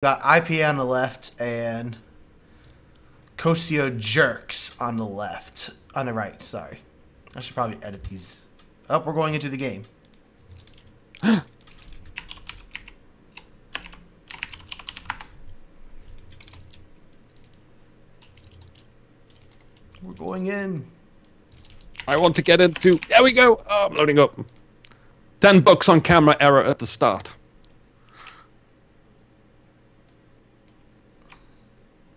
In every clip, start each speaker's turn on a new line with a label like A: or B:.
A: Got IPA on the left and Cocio jerks on the left. On the right, sorry. I should probably edit these. Oh, we're going into the game. We're going in.
B: I want to get into... There we go. Oh, I'm loading up. $10 on camera error at the start.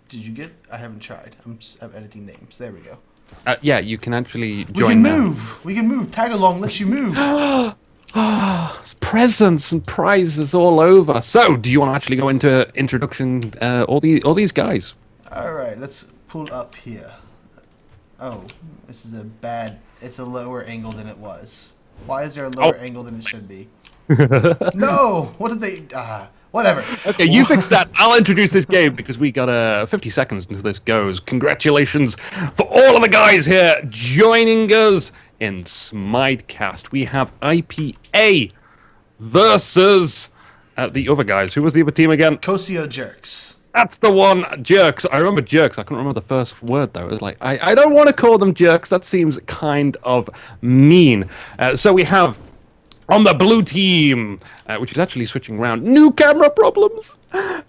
A: Did you get... I haven't tried. I'm editing names. There we go.
B: Yeah, you can actually join.
A: We can move. We can move. Tag along lets you move.
B: Presents and prizes all over. So, do you want to actually go into introduction? All these guys.
A: All right, let's pull up here. Oh, this is a bad. It's a lower angle than it was. Why is there a lower angle than it should be? No. What did they? Whatever.
B: Okay, you fix that. I'll introduce this game because we got 50 seconds until this goes. Congratulations for all of the guys here joining us in Smite Cast. We have IPA versus the other guys. Who was the other team again?
A: Cocio Jerks.
B: That's the one. Jerks. I remember jerks. I couldn't remember the first word, though. It was like, I don't want to call them jerks. That seems kind of mean. So we have... on the blue team, which is actually switching around. New camera problems.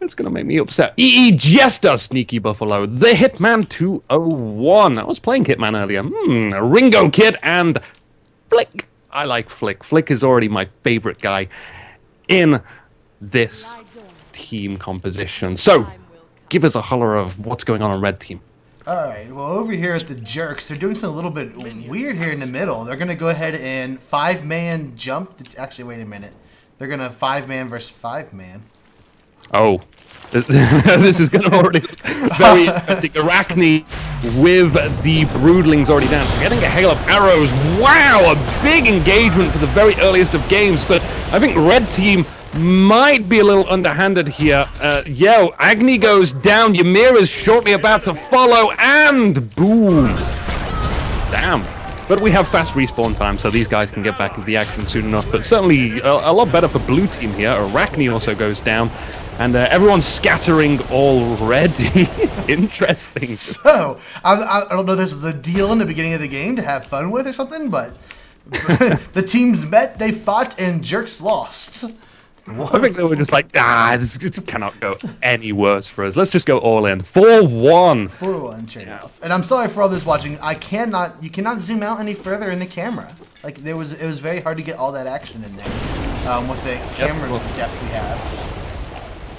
B: It's going to make me upset. EE Jester, Sneaky Buffalo, The Hitman 201. I was playing Hitman earlier. Ringo Kid and Flick. I like Flick. Flick is already my favorite guy in this team composition. So, give us a holler of what's going on red team.
A: Alright, well over here at the Jerks, they're doing something a little bit weird here in the middle. They're going to go ahead and 5-man jump. Actually, wait a minute. They're going to 5-man versus 5-man.
B: Oh. This is going to already look very interesting. Arachne with the Broodlings already down. Getting a hail of arrows. Wow, a big engagement for the very earliest of games. But I think red team might be a little underhanded here. Agni goes down. Ymir is shortly about to follow, and boom. Damn. But we have fast respawn time, so these guys can get back into the action soon enough. But certainly a lot better for blue team here. Arachne also goes down, and everyone's scattering already. Interesting.
A: So, I don't know if this was the deal in the beginning of the game to have fun with or something, but the teams met, they fought, and Jerks lost.
B: I think they were just like, this cannot go any worse for us. Let's just go all in. 4-1.
A: 4-1 trade off. And I'm sorry for all those watching. You cannot zoom out any further in the camera. Like it was very hard to get all that action in there with the camera depth we have.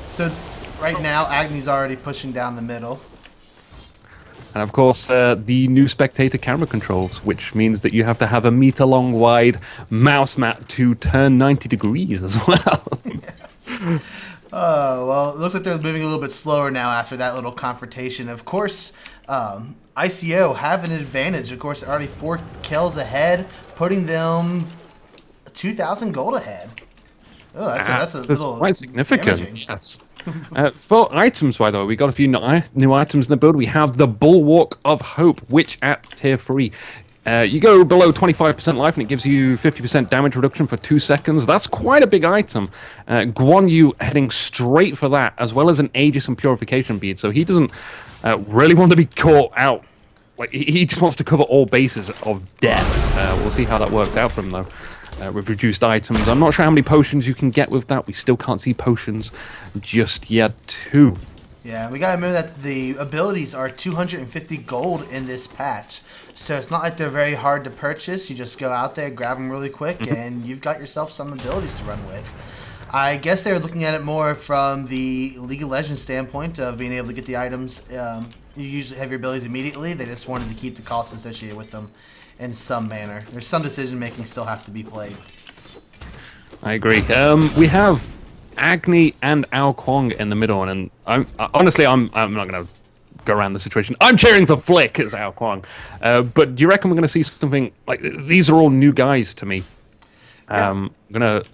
A: So right now, Agni's already pushing down the middle.
B: And of course, the new spectator camera controls, which means that you have to have a meter-long wide mouse mat to turn 90 degrees as well.
A: Yes. Well, it looks like they're moving a little bit slower now after that little confrontation. Of course, ICO have an advantage. Of course, they're already 4 kills ahead, putting them 2,000 gold ahead. Oh, that's a little
B: quite significant.
A: Damaging.
B: Yes. For items, by the way, we got a few new items in the build. We have the Bulwark of Hope, which at tier 3, you go below 25% life and it gives you 50% damage reduction for 2 seconds. That's quite a big item. Guan Yu heading straight for that, as well as an Aegis and Purification bead. So he doesn't really want to be caught out. Like he just wants to cover all bases of death. We'll see how that works out for him, though. With reduced items. I'm not sure how many potions you can get with that. We still can't see potions just yet, too.
A: Yeah, we gotta remember that the abilities are 250 gold in this patch. So it's not like they're very hard to purchase. You just go out there, grab them really quick, and you've got yourself some abilities to run with. I guess they're looking at it more from the League of Legends standpoint of being able to get the items. You usually have your abilities immediately. They just wanted to keep the costs associated with them in some manner. There's some decision making still have to be played.
B: I agree. We have Agni and Ao Kwong in the middle, and honestly, I'm not going to go around the situation. I'm cheering for Flick as Ao Kwong. But do you reckon we're going to see something like these are all new guys to me? Yeah.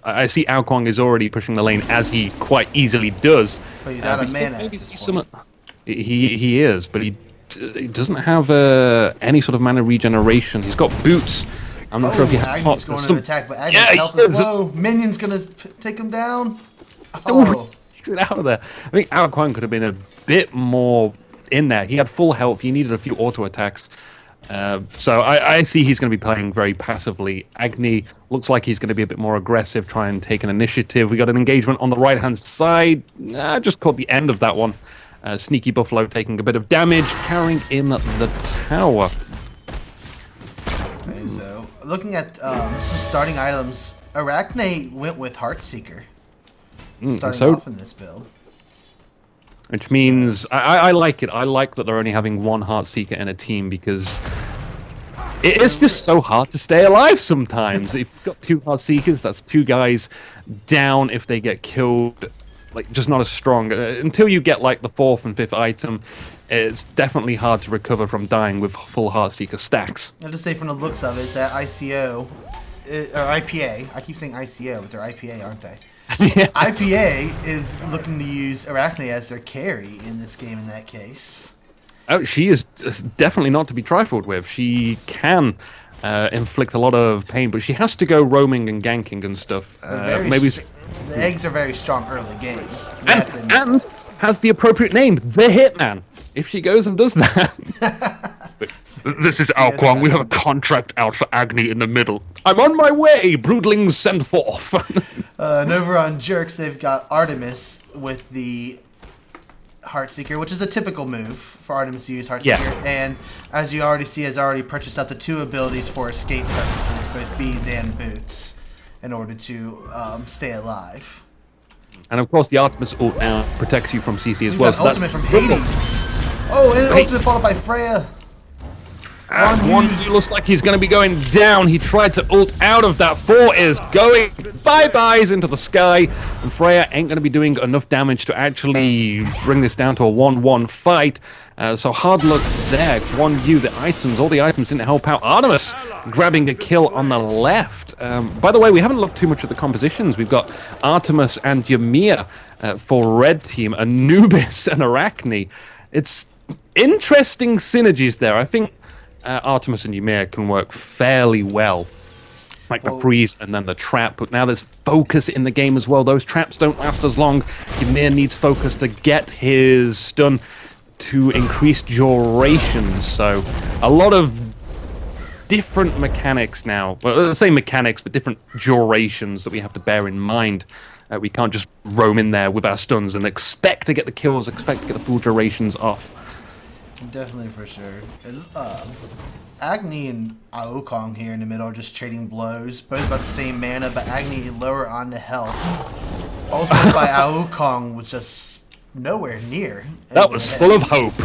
B: I see Ao Kwong is already pushing the lane as he quite easily does.
A: But he's out of mana.
B: Maybe see some. He is, but he doesn't have any sort of mana regeneration. He's got boots. I'm not sure if he has pots.
A: Agni's going to attack, but Agni's health is low. Minion's going to take him down. Oh.
B: Get out of there. I think Ao Kwang could have been a bit more in there. He had full health. He needed a few auto attacks. So I see he's going to be playing very passively. Agni looks like he's going to be a bit more aggressive, try and take an initiative. We got an engagement on the right-hand side. Just caught the end of that one. Sneaky Buffalo taking a bit of damage, carrying in the tower.
A: Okay, so looking at some starting items, Arachne went with Heartseeker. Starting off in this build.
B: Which means, I like it. I like that they're only having one Heartseeker in a team because it's just so hard to stay alive sometimes. If you've got two Heartseekers, that's two guys down if they get killed. Like, just not as strong. Until you get, like, the 4th and 5th item, it's definitely hard to recover from dying with full Heartseeker stacks.
A: I'll just say from the looks of it is that ICO, or IPA, I keep saying ICO, but they're IPA, aren't they?
B: Yeah.
A: IPA is looking to use Arachne as their carry in this game in that case.
B: Oh, she is definitely not to be trifled with. She can inflict a lot of pain, but she has to go roaming and ganking and stuff.
A: The eggs are very strong early game.
B: And has the appropriate name, the Hitman, if she goes and does that. This is Ao Kwang. We have a contract out for Agni in the middle. I'm on my way. Broodlings send forth.
A: And over on Jerks, they've got Artemis with the Heartseeker, which is a typical move for Artemis to use Heartseeker. Yeah. And as you already see, has already purchased up to 2 abilities for escape purposes, both beads and boots, in order to stay alive.
B: And of course, the Artemis ult now protects you from CC as well.
A: So ultimate from Hades. Oh, and an ultimate followed by Freya.
B: One looks like he's going to be going down. He tried to ult out of that. 4 is going bye-byes into the sky. And Freya ain't going to be doing enough damage to actually bring this down to a 1-1 fight. So hard luck there. 1U, the items, all the items didn't help out. Artemis grabbing a kill on the left. By the way, we haven't looked too much at the compositions. We've got Artemis and Ymir for red team, Anubis and Arachne. It's interesting synergies there. I think Artemis and Ymir can work fairly well. Like the freeze and then the trap, but now there's focus in the game as well. Those traps don't last as long. Ymir needs focus to get his stun to increase durations. So a lot of different mechanics now. Well, the same mechanics, but different durations that we have to bear in mind. We can't just roam in there with our stuns and expect to get the kills, expect to get the full durations off.
A: Definitely, for sure. Agni and Ao Kwang here in the middle are just trading blows. Both about the same mana, but Agni lower on the health. Ultimate by Ao Kwang was just nowhere near.
B: That was full of hope.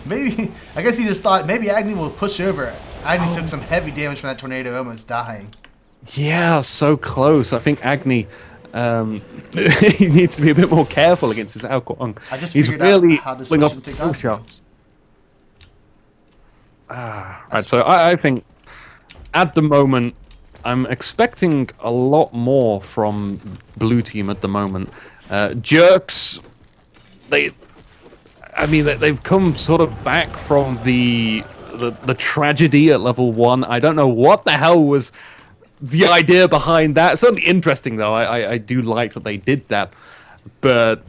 A: Maybe, I guess he just thought maybe Agni will push over. Agni took some heavy damage from that tornado, almost dying. Yeah,
B: so close. I think Agni... he needs to be a bit more careful against his Ao Kwang. He's really pulling off full shots. Right, so I think at the moment I'm expecting a lot more from blue team at the moment. Jerks, they've come sort of back from the tragedy at level 1. I don't know what the hell was the idea behind that. It's certainly interesting, though. I do like that they did that. But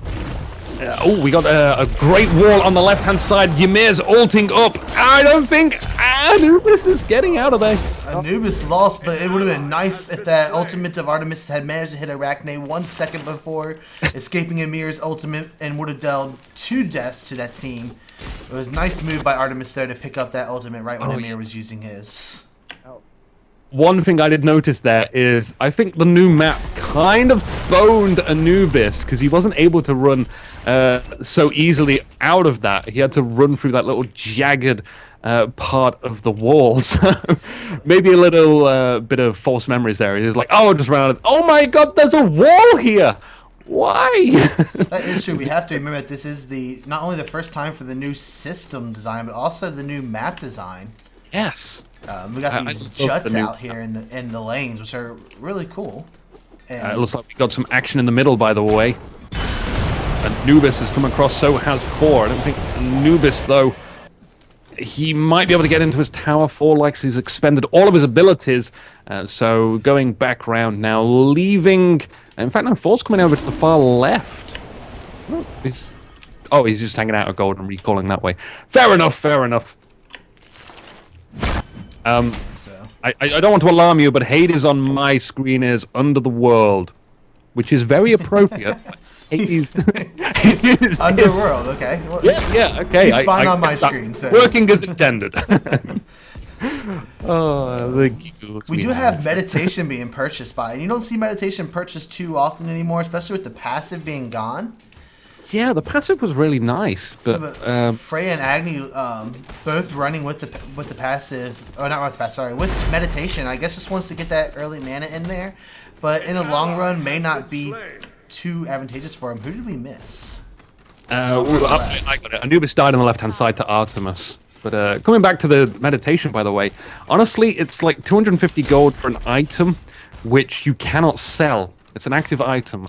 B: oh, we got a great wall on the left-hand side. Ymir's ulting up. I don't think Anubis is getting out of there.
A: Anubis lost, but it would have been nice if that ultimate of Artemis had managed to hit Arachne 1 second before escaping Ymir's ultimate and would have dealt 2 deaths to that team. It was a nice move by Artemis, though, to pick up that ultimate right when Ymir was using his.
B: One thing I did notice there is I think the new map kind of boned Anubis because he wasn't able to run so easily out of that. He had to run through that little jagged part of the wall. So maybe a little bit of false memories there. He was like, oh, just ran out of... Oh my god, there's a wall here! Why?
A: That is true. We have to remember that this is not only the first time for the new system design, but also the new map design.
B: Yes.
A: We got these juts out here in the lanes, which are really cool. And
B: it looks like we got some action in the middle, by the way. Anubis has come across, so has 4. I don't think Anubis, though, he might be able to get into his tower. 4 likes he's expended all of his abilities. So going back round now, leaving In fact, no, Fall's coming over to the far left. Oh, he's just hanging out a gold and recalling that way. Fair enough, fair enough. I don't want to alarm you, but Hades on my screen is Under the World, which is very appropriate. Hades.
A: Underworld, okay. Well,
B: yeah, okay.
A: He's fine on my screen. So.
B: Working as intended. Oh, the geeks
A: we do have meditation being purchased by, and you don't see meditation purchased too often anymore, especially with the passive being gone.
B: Yeah, the passive was really nice, but
A: Freya and Agni both running with the passive, or not with the passive, sorry, with meditation. I guess just wants to get that early mana in there, but in a long run may not be too advantageous for him. Who did we miss?
B: I got it. Anubis died on the left-hand side to Artemis. But coming back to the meditation, by the way, honestly, it's like 250 gold for an item, which you cannot sell. It's an active item.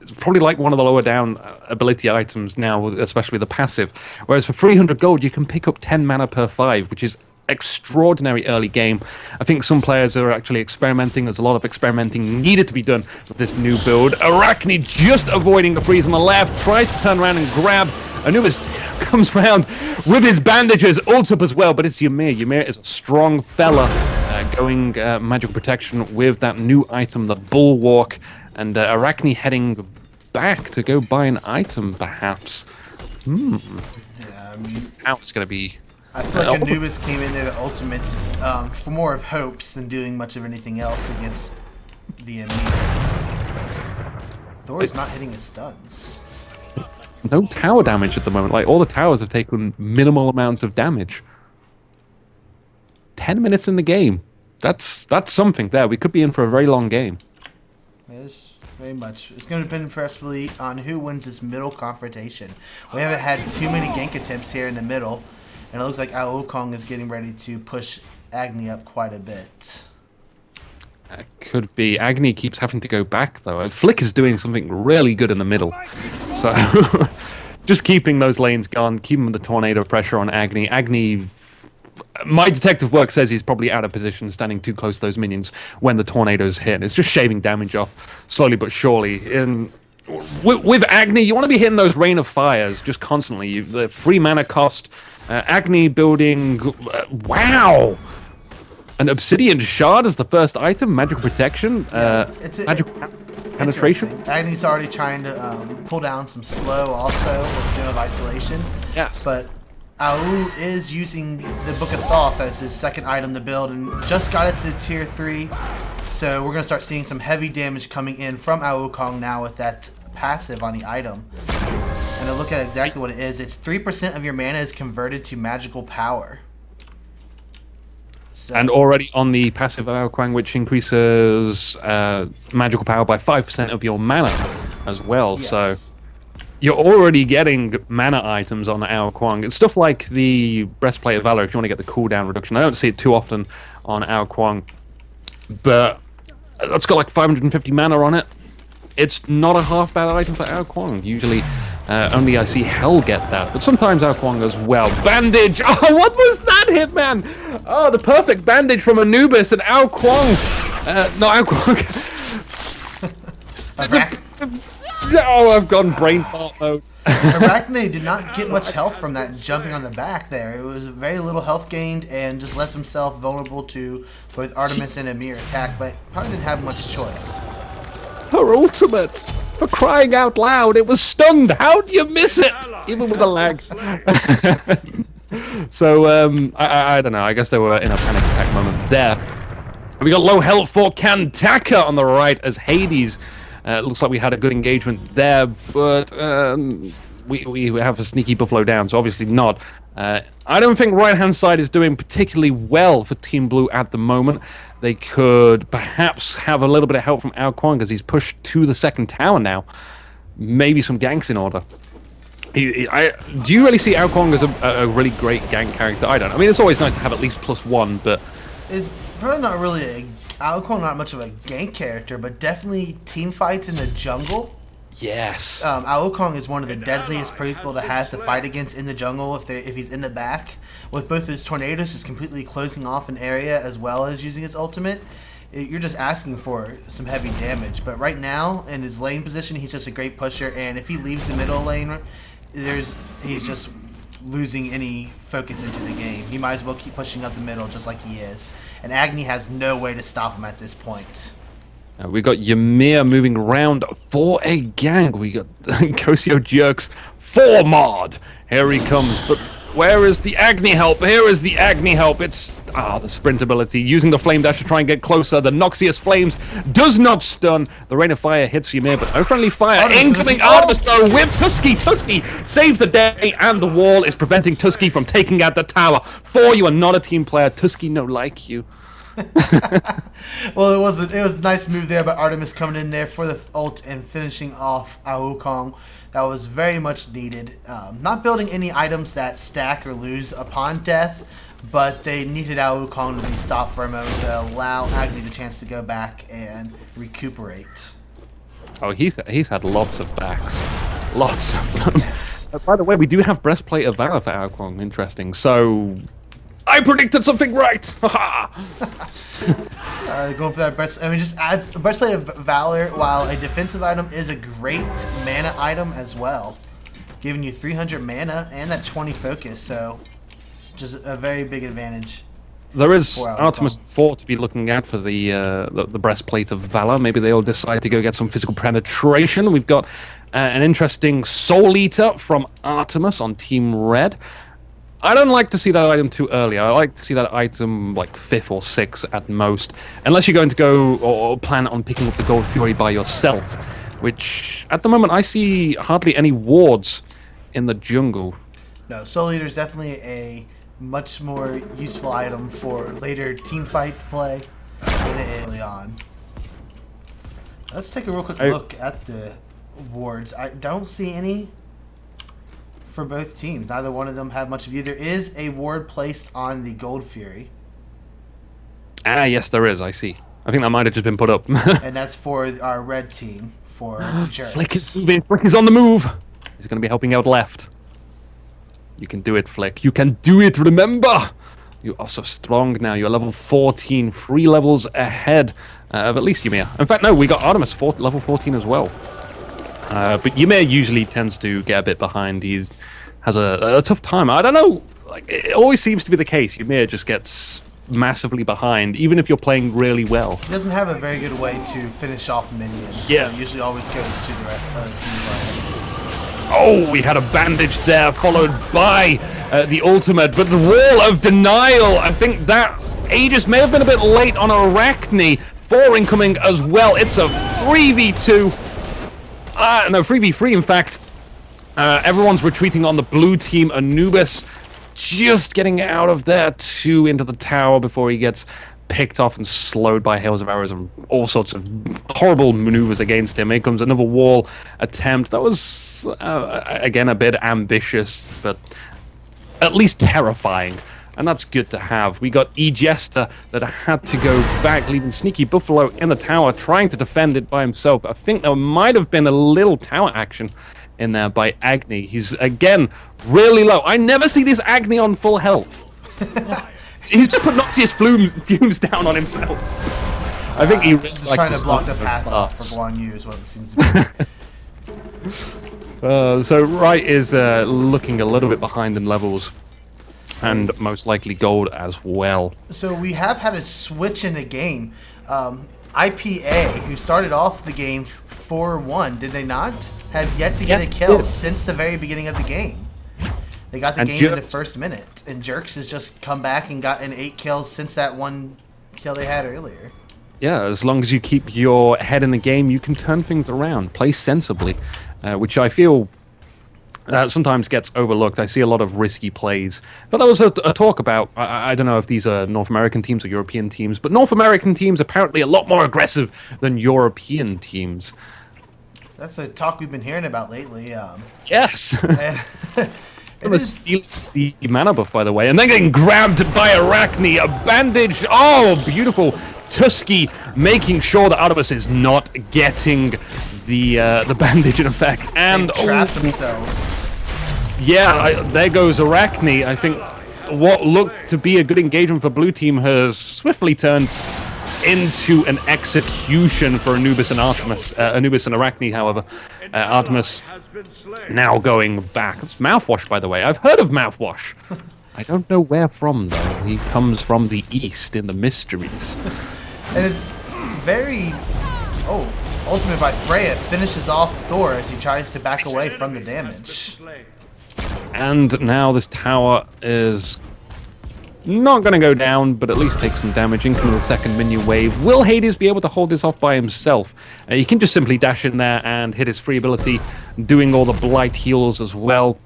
B: It's probably like one of the lower down ability items now, especially the passive. Whereas for 300 gold, you can pick up 10 mana per 5, which is extraordinary early game. I think some players are actually experimenting. There's a lot of experimenting needed to be done with this new build. Arachne just avoiding the freeze on the left, tries to turn around and grab. Anubis comes round with his bandages, ult up as well, but it's Ymir. Ymir is a strong fella, going magical protection with that new item, the Bulwark, and Arachne heading back to go buy an item, perhaps.
A: Yeah, I mean,
B: now it's going to be...
A: I feel like Anubis came in there the ultimate for more of hopes than doing much of anything else against the enemy. Thor is not hitting his stuns.
B: No tower damage at the moment. Like, all the towers have taken minimal amounts of damage. 10 minutes in the game. That's something there. We could be in for a very long game.
A: Yes, very much. It's going to depend principally on who wins this middle confrontation. We haven't had too many gank attempts here in the middle, and it looks like Ao Kong is getting ready to push Agni up quite a bit.
B: Could be. Agni keeps having to go back, though. Flick is doing something really good in the middle. So, just keeping those lanes gone, keeping the tornado pressure on Agni. Agni, my detective work says he's probably out of position, standing too close to those minions when the tornadoes hit. It's just shaving damage off, slowly but surely. With Agni, you want to be hitting those Rain of Fires just constantly. The free mana cost, Agni building... wow! An Obsidian Shard is the first item, magical protection, magical penetration.
A: Agni's already trying to pull down some slow also with Gem of Isolation.
B: Yes.
A: But Au is using the Book of Thoth as his second item to build and just got it to tier 3. So we're going to start seeing some heavy damage coming in from Ao Kong now with that passive on the item. And to look at exactly what it is, it's 3% of your mana is converted to magical power. So,
B: and already on the passive Ao Kwang, which increases magical power by 5% of your mana as well. Yes. So you're already getting mana items on the Ao Kwang. It's stuff like the Breastplate of Valor if you want to get the cooldown reduction. I don't see it too often on Ao Kwang, but that's got like 550 mana on it. It's not a half bad item for Ao Kwang. Usually only I see Hell get that, but sometimes Ao Kwang as well. Bandage! Oh, what was that, Hitman? Oh, the perfect bandage from Anubis and Ao Kwang. No, Ao Kwang. Oh, I've gone brain fart mode.
A: Arachne did not get much health from that jumping on the back there. It was very little health gained and just left himself vulnerable to both Artemis and Ymir attack, but probably didn't have much choice.
B: Her ultimate! For crying out loud, it was stunned! How do you miss it? Even with the lag. So, I don't know, I guess they were in a panic attack moment there. We got low health for Kantaka on the right as Hades. Looks like we had a good engagement there, but we have a sneaky Buffalo down, so obviously not. I don't think right-hand side is doing particularly well for Team Blue at the moment. They could perhaps have a little bit of help from Ao Kwang because he's pushed to the second tower now. Maybe some ganks in order. Do you really see Ao Kwang as a really great gank character? I don't. I mean, it's always nice to have at least +1, but...
A: It's probably not really Ao Kwang, not much of a gank character, but definitely team fights in the jungle.
B: Yes.
A: Ao Kong is one of the deadliest people to have to fight against in the jungle if he's in the back. With both his tornadoes just completely closing off an area as well as using his ultimate, you're just asking for some heavy damage. But right now, in his lane position, he's just a great pusher, and if he leaves the middle lane, he's just losing any focus into the game. He might as well keep pushing up the middle just like he is. And Agni has no way to stop him at this point.
B: We got Ymir moving around for a gang. We got Cocio jerks for Mod. Here he comes, but where is the Agni help? Here is the Agni help. It's the sprint ability, using the flame dash to try and get closer. The Noxious Flames does not stun. The Rain of Fire hits Ymir, but no friendly fire. Incoming Artemis though with Tusky. Tusky saves the day, and the wall is preventing Tusky from taking out the tower. For you are not a team player. Tusky no like you.
A: Well, it was a nice move there by Artemis coming in there for the ult and finishing off Wukong. That was very much needed. Not building any items that stack or lose upon death, but they needed Wukong to be stopped for a moment to allow Agni the chance to go back and recuperate.
B: Oh, he's had lots of backs. Lots of them.
A: Yes.
B: By the way, we do have Breastplate of Valor for Wukong. Interesting. So I predicted something right!
A: Going for that breast. I mean, just adds a breastplate of valor. While a defensive item is a great mana item as well, giving you 300 mana and that 20 focus. So, just a very big advantage.
B: There is Artemis 4 to be looking at for the breastplate of valor. Maybe they'll decide to go get some physical penetration. We've got an interesting Soul Eater from Artemis on Team Red. I don't like to see that item too early. I like to see that item like 5th or 6th at most. Unless you're going to go or plan on picking up the Gold Fury by yourself. Which, at the moment, I see hardly any wards in the jungle.
A: No, Soul Eater is definitely a much more useful item for later team fight play than early on. Let's take a real quick look at the wards. I don't see any for both teams. Neither one of them have much of you. There is a ward placed on the Gold Fury.
B: Ah, yes, there is. I see. I think that might have just been put up.
A: And that's for our red team, for the Jerks.
B: Flick is moving. Flick is on the move. He's going to be helping out left. You can do it, Flick. You can do it, remember! You are so strong now. You're level 14, 3 levels ahead of at least Ymir. In fact, no, we got Artemis level 14 as well. But Ymir usually tends to get a bit behind. He has a tough time. I don't know. Like, it always seems to be the case. Ymir just gets massively behind, even if you're playing really well.
A: He doesn't have a very good way to finish off minions.
B: Yeah.
A: So he usually always goes to the rest of the team.
B: Oh, we had a bandage there, followed by the ultimate. But the Wall of Denial, I think that Aegis may have been a bit late on Arachne. 4 incoming as well. It's a 3v2. No, 3v3 in fact. Everyone's retreating on the blue team. Anubis just getting out of there, 2 into the tower before he gets picked off and slowed by hails of arrows and all sorts of horrible maneuvers against him. Here comes another wall attempt. That was, again, a bit ambitious, but at least terrifying. And that's good to have. We got E-Jester that had to go back, leaving Sneaky Buffalo in the tower, trying to defend it by himself. I think there might have been a little tower action in there by Agni. He's, again, really low. I never see this Agni on full health. He's just put Noxious fumes down on himself. I think he
A: just trying to block the path off for Guan Yu is what it seems to be.
B: So Wright is looking a little bit behind in levels. And most likely gold as well. So
A: we have had a switch in the game. IPA, who started off the game 4-1, did they not? Have yet to get a kill since the very beginning of the game. They got the game in the first minute. And Jerks has just come back and gotten 8 kills since that 1 kill they had earlier.
B: Yeah, as long as you keep your head in the game, you can turn things around. Play sensibly, which I feel sometimes gets overlooked. I see a lot of risky plays. But there was a talk about, I don't know if these are North American teams or European teams, but North American teams apparently a lot more aggressive than European teams.
A: That's a talk we've been hearing about lately.
B: Yes! It was stealing the mana buff, by the way, and then getting grabbed by Arachne. A bandage. Oh, beautiful. Tusky making sure that Artemis is not getting the bandage in effect. And
A: they trapped themselves.
B: Yeah, there goes Arachne. I think what looked to be a good engagement for blue team has swiftly turned into an execution for Anubis and Artemis. Anubis and Arachne, however. Artemis now going back. It's mouthwash, by the way. I've heard of mouthwash. I don't know where from, though. He comes from the east in the mysteries.
A: And it's very... Oh, ultimate by Freya finishes off Thor as he tries to back away from the damage.
B: And now this tower is not going to go down, but at least take some damage. Incoming the second minion wave. Will Hades be able to hold this off by himself? He can just simply dash in there and hit his free ability, doing all the blight heals as well.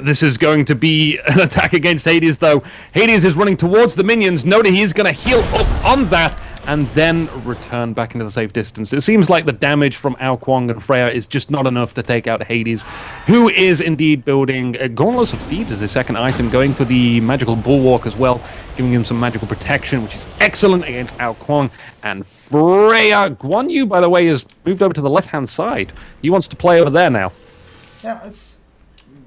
B: This is going to be an attack against Hades, though. Hades is running towards the minions, noting he is going to heal up on that, and then return back into the safe distance. It seems like the damage from Ao Kuang and Freya is just not enough to take out Hades, who is indeed building Gauntlets of Thieves as his second item, going for the magical bulwark as well, giving him some magical protection, which is excellent against Ao Kuang and Freya. Guan Yu, by the way, has moved over to the left-hand side. He wants to play over there now.
A: Yeah,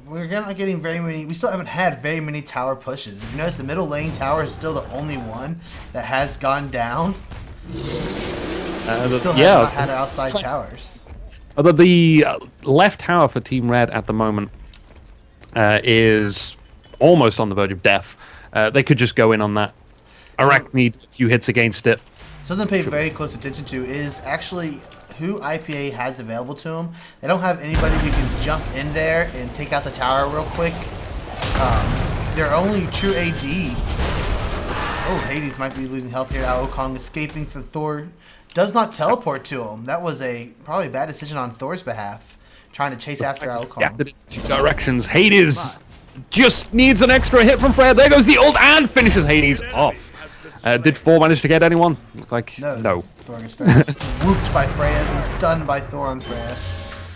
A: we're not getting very many. We still haven't had very many tower pushes. If you notice, the middle lane tower is still the only one that has gone down. We still have not had outside towers.
B: Although the left tower for Team Red at the moment is almost on the verge of death. They could just go in on that. Arachne needs a few hits against it.
A: Something to pay very close attention to is actually who IPA has available to them. They don't have anybody who can jump in there and take out the tower real quick. Their only true AD... Oh, Hades might be losing health here. Ao Kuang escaping from Thor. Does not teleport to him. That was probably a bad decision on Thor's behalf. Trying to chase after Ao Kuang.
B: Scattered in two directions. Hades just needs an extra hit from Freya. There goes the ult and finishes Hades off. Did Thor manage to get anyone? Looked like no.
A: Thor gets whooped by Freya and stunned by Thor and Freya.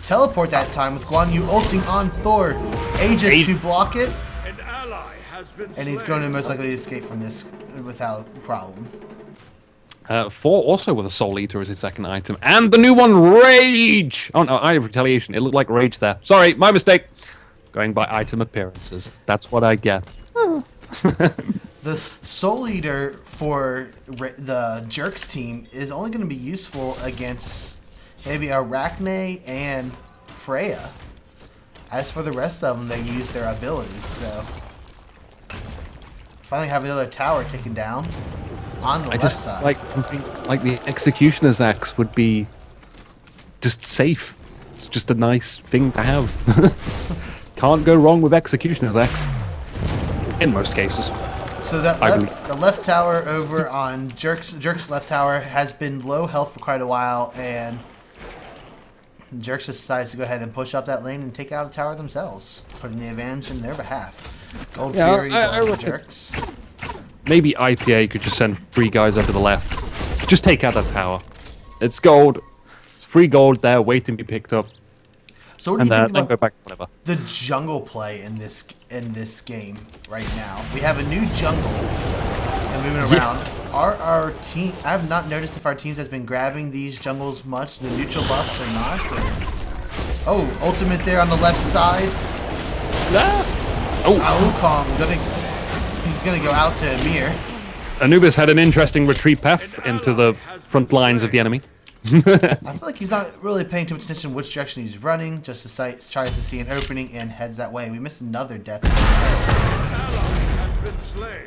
A: Teleport that time with Guan Yu ulting on Thor. Aegis to block it. And he's going to most likely escape from this without problem.
B: Thor also with a Soul Eater as his second item. And the new one, Rage! Oh no, Eye of Retaliation. It looked like Rage there. Sorry, my mistake. Going by item appearances. That's what I get.
A: The Soul Eater for the Jerks team is only going to be useful against maybe Arachne and Freya. As for the rest of them, they use their abilities. So finally have another tower taken down on the left side.
B: Like the Executioner's Axe would be just safe. It's just a nice thing to have. Can't go wrong with Executioner's Axe in most cases.
A: So that the left tower over on Jerk's left tower has been low health for quite a while, and Jerks decides to go ahead and push up that lane and take out a tower themselves, putting the advantage in their behalf. Gold Fury goes to Jerks.
B: Maybe IPA could just send 3 guys over to the left. Just take out that tower. It's gold. It's free gold there waiting to be picked up.
A: So what do you think
B: then go back whenever.
A: The jungle play in this game right now? We have a new jungle and moving around. Our team, I have not noticed if our teams has been grabbing these jungles much, the neutral buffs or not. Oh, ultimate there on the left side.
B: Oh,
A: Ao Kuang he's gonna go out to Amir.
B: Anubis had an interesting retreat path into the front lines of the enemy.
A: I feel like he's not really paying too much attention which direction he's running, just tries to see an opening and heads that way. We missed another death.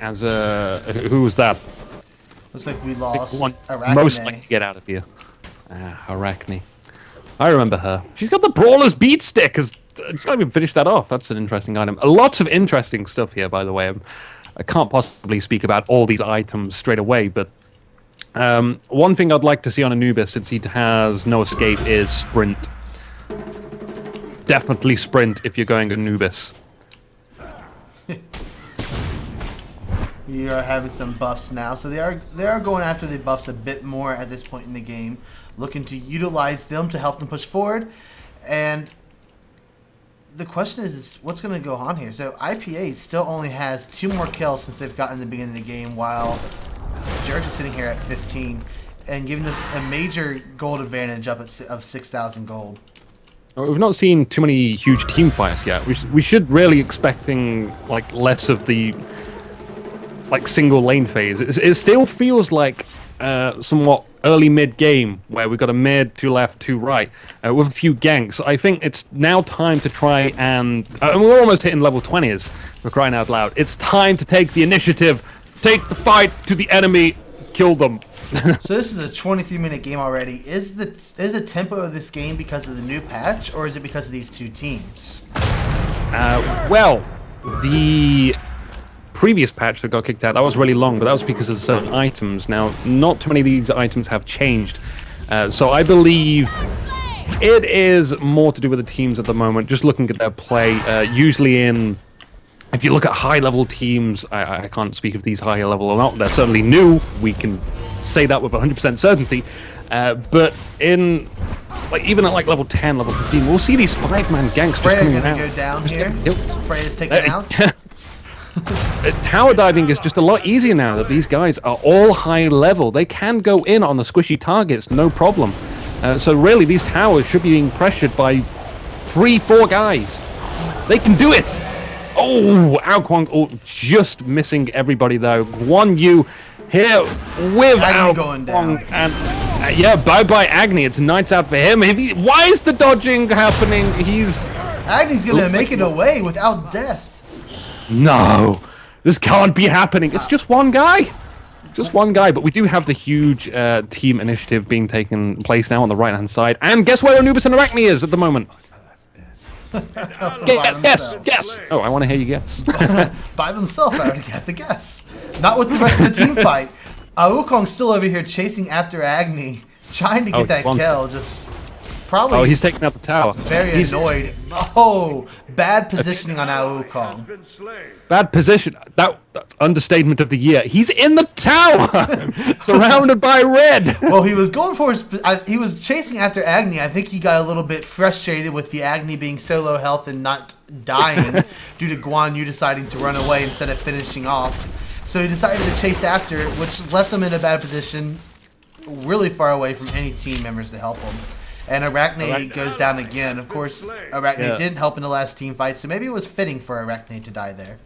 B: As who was that?
A: Looks like we lost Arachne.
B: Most like to get out of here. Arachne. I remember her. She's got the Brawler's Beat Stick. She's not even finished that off. That's an interesting item. Lots of interesting stuff here, by the way. I can't possibly speak about all these items straight away, but one thing I'd like to see on Anubis, since he has no escape, is sprint. Definitely sprint if you're going Anubis.
A: We are having some buffs now, so they are going after the buffs a bit more at this point in the game, looking to utilize them to help them push forward. And the question is what's going to go on here? So IPA still only has 2 more kills since they've gotten in the beginning of the game, while Jerks is sitting here at 15 and giving us a major gold advantage up of 6,000 gold.
B: We've not seen too many huge team fights yet. We should really expecting like less of the like single lane phase. It still feels like somewhat early mid game where we've got a mid, two left, two right with a few ganks. I think it's now time to try and we're almost hitting level 20s. We're crying out loud. It's time to take the initiative, take the fight to the enemy, kill them.
A: So this is a 23-minute game already. Is the tempo of this game because of the new patch, or is it because of these two teams?
B: Well, the previous patch that got kicked out, that was really long, but that was because of certain items. Now, not too many of these items have changed. So I believe it is more to do with the teams at the moment, just looking at their play. Usually if you look at high-level teams, I can't speak if these high-level or not, they're certainly new. We can say that with 100% certainty. But in even at like level 10, level 15, we'll see these 5-man ganks just coming around.
A: Go down here. Freya's taken out.
B: Tower diving is just a lot easier now that these guys are all high level. They can go in on the squishy targets, no problem. So really, these towers should be being pressured by 3-4 guys. They can do it. Oh, Ao Kwang, just missing everybody though. Guan Yu here with Ao Kwang, and yeah, bye-bye Agni. It's nights out for him. Why is the dodging happening?
A: Agni's gonna make it away without death.
B: No, this can't be happening. It's just one guy. Just one guy, but we do have the huge team initiative being taken place now on the right-hand side. And guess where Anubis and Arachne is at the moment? Guess. Oh, I want to hear you guess.
A: By themselves, I already got the guess. Not with the rest of the team fight. Wukong's still over here chasing after Agni, trying to get that kill. Just probably.
B: Oh, he's taking out the tower.
A: Very annoyed. Oh, bad positioning on Wukong.
B: Bad position. That's understatement of the year. He's in the tower, surrounded by red.
A: Well, he was going for he was chasing after Agni. I think he got a little bit frustrated with the Agni being so low health and not dying due to Guan Yu deciding to run away instead of finishing off. So he decided to chase after it, which left him in a bad position, really far away from any team members to help him. And Arachne goes down again. Of course, Arachne didn't help in the last team fight, so maybe it was fitting for Arachne to die there.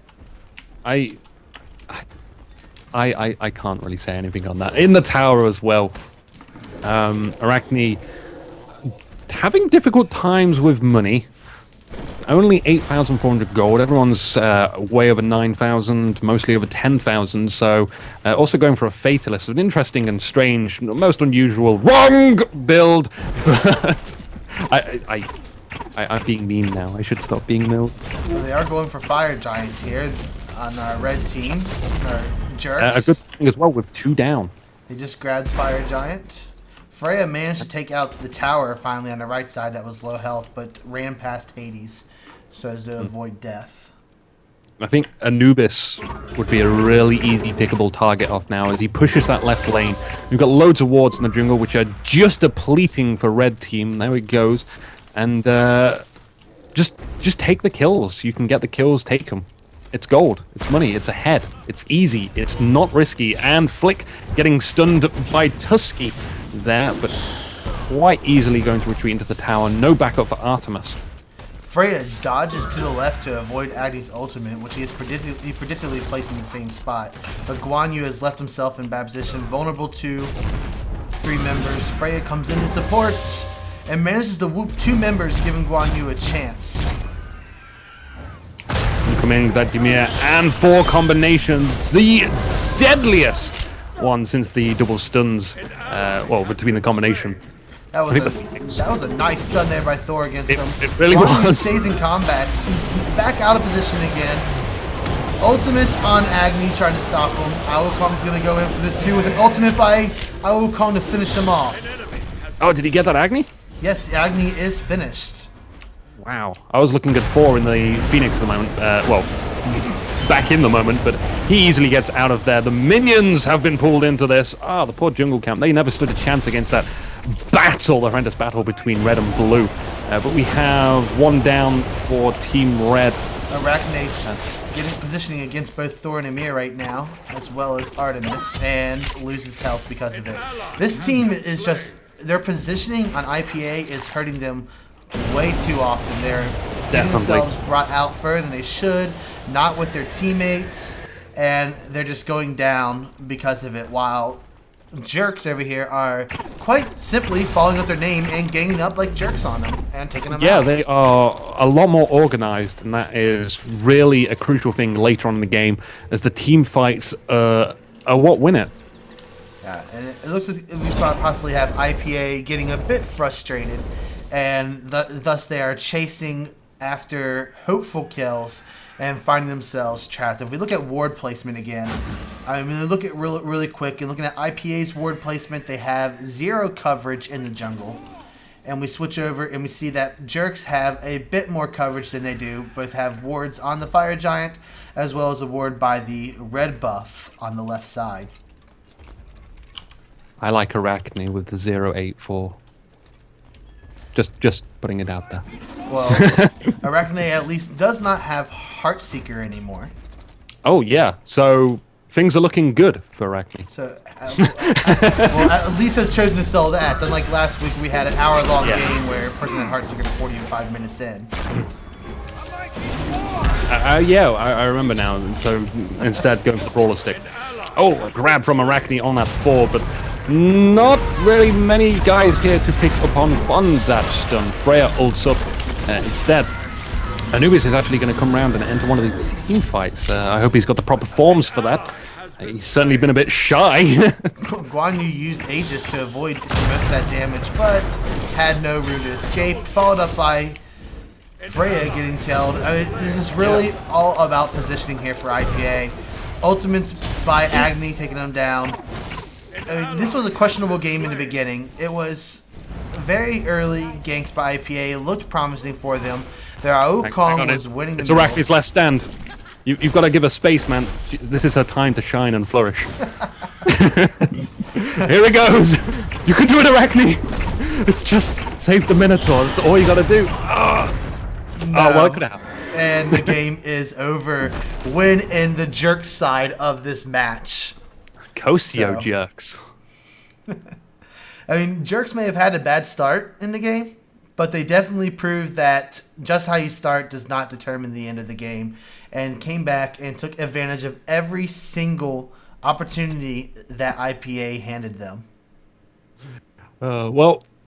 B: I can't really say anything on that. In the tower as well, Arachne having difficult times with money. Only 8,400 gold. Everyone's way over 9,000, mostly over 10,000. So also going for a fatalist. An interesting and strange, most unusual, wrong build. But I'm being mean now. I should stop being mean.
A: Well, they are going for Fire Giant here on our red team. Jerks.
B: A good thing as well with 2 down.
A: He just grabs Fire Giant. Freya managed to take out the tower finally on the right side that was low health, but ran past Hades so as to avoid death.
B: I think Anubis would be a really easy pickable target off now as he pushes that left lane. We've got loads of wards in the jungle which are just depleting for red team. There he goes. And just take the kills. You can get the kills, take them. It's gold. It's money. It's ahead. It's easy. It's not risky. And Flick getting stunned by Tusky there, but quite easily going to retreat into the tower. No backup for Artemis.
A: Freya dodges to the left to avoid Agni's ultimate, which he is predictably placed in the same spot. But Guan Yu has left himself in bad position, vulnerable to 3 members. Freya comes in to support and manages to whoop 2 members, giving Guan Yu a chance.
B: Incoming Vladimir and 4 combinations. The deadliest one since the double stuns, well, between the combination.
A: That was a nice stun there by Thor against him.
B: It really was.
A: Stays in combat. He's back out of position again. Ultimate on Agni, trying to stop him. Wukong's going to go in for this too with an ultimate by Wukong to finish him off.
B: Oh, did he get that Agni?
A: Yes, Agni is finished.
B: Wow. I was looking at 4 in the Phoenix at the moment. Well, back in the moment, but he easily gets out of there. The minions have been pulled into this. Ah, the poor jungle camp. They never stood a chance against that battle, the horrendous battle between red and blue. But we have 1 down for Team Red.
A: Arachne getting positioning against both Thor and Ymir right now, as well as Artemis, and loses health because of it. This team is just, their positioning on IPA is hurting them way too often. They're getting themselves brought out further than they should, not with their teammates. and they're just going down because of it, while Jerks over here are quite simply following up their name and ganging up like jerks on them and taking them out.
B: Yeah, they are a lot more organized, and that is really a crucial thing later on in the game, as the team fights are what win it.
A: Yeah, and it looks like we possibly have IPA getting a bit frustrated, and thus they are chasing after hopeful kills and finding themselves trapped. If we look at ward placement again, I mean, look at really quick, and looking at IPA's ward placement, they have 0 coverage in the jungle. And we switch over and we see that Jerks have a bit more coverage than they do. Both have wards on the Fire Giant, as well as a ward by the red buff on the left side.
B: I like Arachne with the 084. Just putting it out there.
A: Well, Arachne at least does not have Heartseeker anymore.
B: Oh yeah, so things are looking good for Arachne.
A: So, well, at least has chosen to sell that. Unlike last week, we had an hour-long game where a person had Heartseeker 45 minutes in.
B: Yeah, I remember now. So instead, going for the Brawler Stick. Oh, a grab from Arachne on that 4, but not really many guys here to pick up on that stun. Freya ults up instead. Anubis is actually going to come around and enter one of these team fights. I hope he's got the proper forms for that. He's certainly been a bit shy.
A: Guan Yu used Aegis to avoid most of that damage, but had no room to escape. Followed up by Freya getting killed. I mean, this is really all about positioning here for IPA. Ultimates by Agni taking them down. I mean, this was a questionable game in the beginning. It was very early ganks by IPA. It looked promising for them. Their Aokong was winning the
B: It's Arachne's last stand. You've got to give her space, man. This is her time to shine and flourish. Here it goes. You can do it, Arachne. It's just save the Minotaur. That's all you got to do.
A: No.
B: Oh, well, it could happen.
A: And the game is over. Win in the jerk side of this match.
B: Cocio jerks.
A: I mean, jerks may have had a bad start in the game, but they definitely proved that just how you start does not determine the end of the game, and came back and took advantage of every single opportunity that IPA handed them.
B: Well,